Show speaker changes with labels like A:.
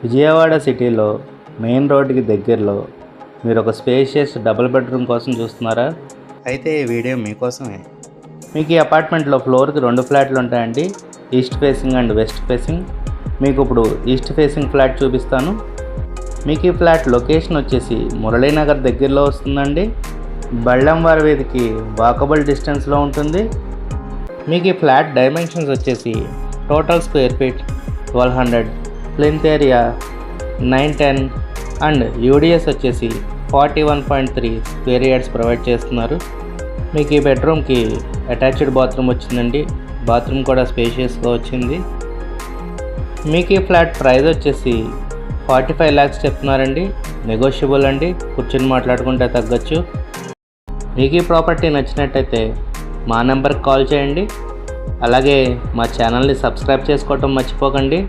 A: విజయవాడ సిటీలో మెయిన్ రోడ్డుకి దగ్గరలో మీరు ఒక స్పేషియస్ డబుల్ బెడ్రూమ్ కోసం చూస్తున్నారా? అయితే ఈ వీడియో మీకోసమే. మీకు ఈ అపార్ట్మెంట్లో ఫ్లోర్కి 2 ఫ్లాట్లు ఉంటాయండి, east facing and west facing. మీకు ఇప్పుడు ఈస్ట్ ఫేసింగ్ ఫ్లాట్ చూపిస్తాను. మీకు ఈ ఫ్లాట్ లొకేషన్ వచ్చేసి మురళీనగర్ దగ్గరలో వస్తుందండి. బళ్ళంవారి వీధికి వాకబుల్ డిస్టెన్స్లో ఉంటుంది. మీకు ఈ ఫ్లాట్ డైమెన్షన్స్ వచ్చేసి total square feet 1200, plinth area 910 and UDS వచ్చేసి 41.3 స్క్వేర్ యార్డ్స్ ప్రొవైడ్ చేస్తున్నారు. మీకు ఈ బెడ్రూమ్కి అటాచ్డ్ బాత్రూమ్ వచ్చిందండి. బాత్రూమ్ కూడా స్పేషియస్గా వచ్చింది. మీకు ఈ ఫ్లాట్ ప్రైస్ వచ్చేసి 45 lakhs చెప్తున్నారండి. నెగోషియబుల్ అండి, కూర్చొని మాట్లాడుకుంటే తగ్గచ్చు. మీకు ఈ ప్రాపర్టీ నచ్చినట్టయితే మా నెంబర్కి కాల్ చేయండి. అలాగే మా ఛానల్ని సబ్స్క్రైబ్ చేసుకోవటం మర్చిపోకండి.